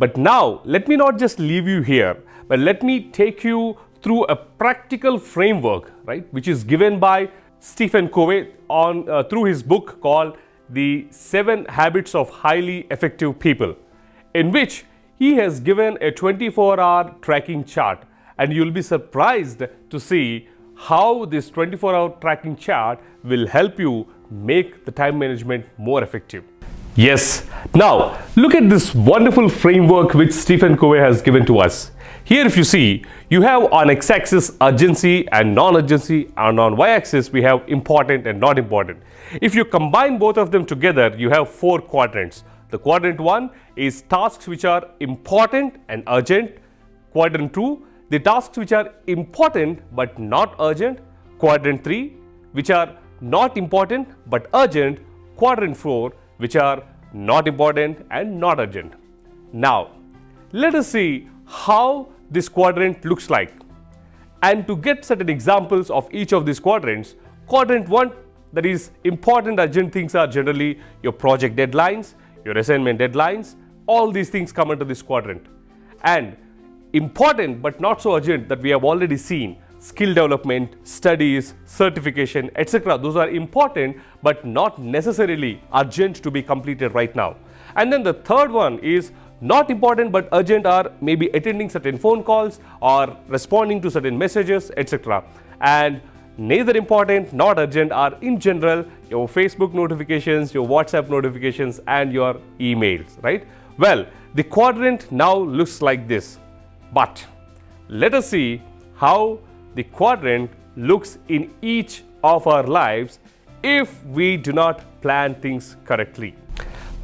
But now let me not just leave you here, but let me take you through a practical framework, right, which is given by Stephen Covey through his book called The 7 Habits of Highly Effective People, in which he has given a 24-hour tracking chart, and you'll be surprised to see how this 24-hour tracking chart will help you make the time management more effective. Yes, now look at this wonderful framework which Stephen Covey has given to us. Here if you see, you have on x-axis urgency and non-urgency, and on y-axis we have important and not important. If you combine both of them together, you have 4 quadrants. The quadrant 1 is tasks which are important and urgent. Quadrant 2, the tasks which are important but not urgent. Quadrant 3, which are not important but urgent. Quadrant 4, which are not important and not urgent. Now, let us see how this quadrant looks like. And to get certain examples of each of these quadrants, quadrant 1, that is important urgent things, are generally your project deadlines, your assignment deadlines. All these things come into this quadrant. And important but not so urgent, that we have already seen, skill development, studies, certification, etc. Those are important but not necessarily urgent to be completed right now. And then the third one is not important but urgent, are maybe attending certain phone calls or responding to certain messages, etc. And neither important nor urgent are in general your Facebook notifications, your WhatsApp notifications and your emails, right? Well, the quadrant now looks like this, but let us see how the quadrant looks in each of our lives if we do not plan things correctly.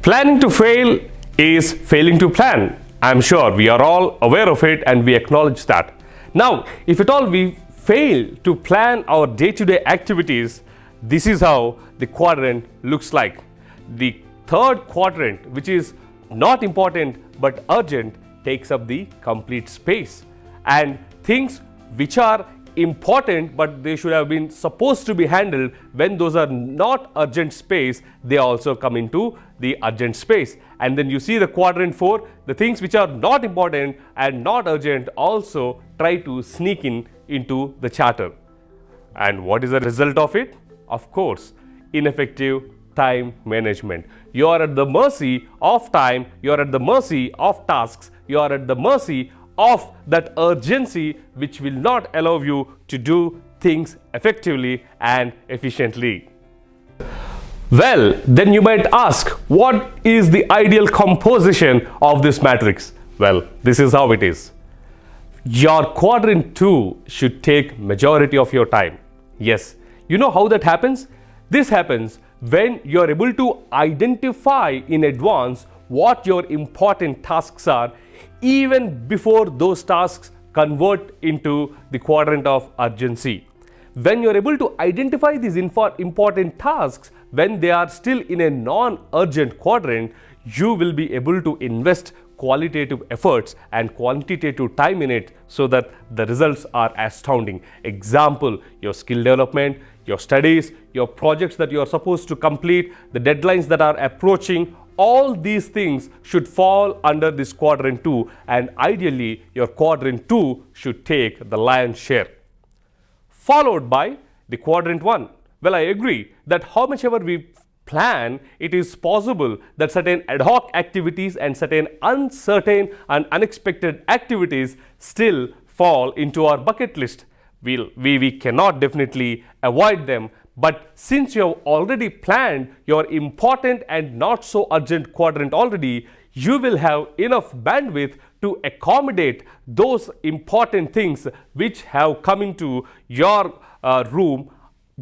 Planning to fail is failing to plan. I'm sure we are all aware of it and we acknowledge that. Now, if at all we fail to plan our day-to-day activities, this is how the quadrant looks like. The third quadrant, which is not important but urgent, takes up the complete space, and things which are important but they should have been supposed to be handled when those are not urgent space, they also come into the urgent space. And then you see the quadrant 4, the things which are not important and not urgent also try to sneak into the charter. And what is the result of it? Of course, ineffective time management. You are at the mercy of time, you are at the mercy of tasks, you are at the mercy of that urgency which will not allow you to do things effectively and efficiently. Well, then you might ask, what is the ideal composition of this matrix? Well, this is how it is. Your quadrant 2 should take majority of your time. Yes, you know how that happens? This happens when you are able to identify in advance what your important tasks are, even before those tasks convert into the quadrant of urgency. When you are able to identify these important tasks when they are still in a non-urgent quadrant, you will be able to invest qualitative efforts and quantitative time in it so that the results are astounding. Example, your skill development, your studies, your projects that you are supposed to complete, the deadlines that are approaching, all these things should fall under this quadrant 2, and ideally your quadrant 2 should take the lion's share, followed by the quadrant 1. Well, I agree that how much ever we plan, it is possible that certain ad hoc activities and certain uncertain and unexpected activities still fall into our bucket list. We cannot definitely avoid them. But since you have already planned your important and not so urgent quadrant already, you will have enough bandwidth to accommodate those important things which have come into your room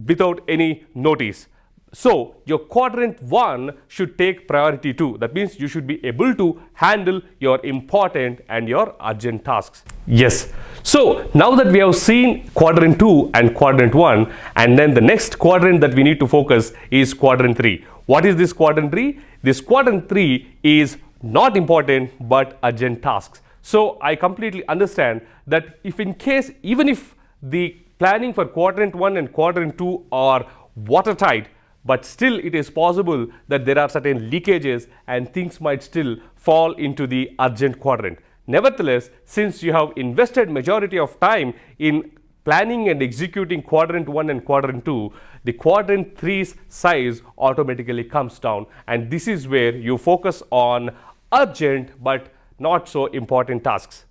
without any notice. So your quadrant 1 should take priority 2. That means you should be able to handle your important and your urgent tasks. Yes. So now that we have seen quadrant 2 and quadrant 1, and then the next quadrant that we need to focus is quadrant 3. What is this quadrant 3? This quadrant 3 is not important but urgent tasks. So I completely understand that if in case, even if the planning for quadrant 1 and quadrant 2 are watertight, but still it is possible that there are certain leakages and things might still fall into the urgent quadrant. Nevertheless, since you have invested majority of time in planning and executing quadrant 1 and quadrant 2, the quadrant 3's size automatically comes down, and this is where you focus on urgent but not so important tasks.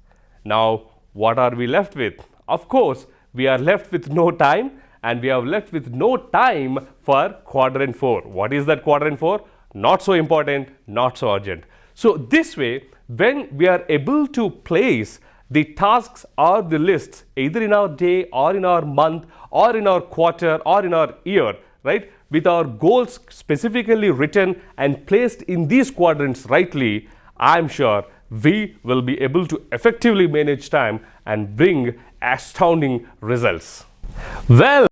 Now, what are we left with? Of course, we are left with no time, and we are left with no time for quadrant 4. What is that quadrant 4? Not so important, not so urgent. So this way, when we are able to place the tasks or the lists either in our day or in our month or in our quarter or in our year, right, with our goals specifically written and placed in these quadrants rightly, I am sure we will be able to effectively manage time and bring astounding results. Well,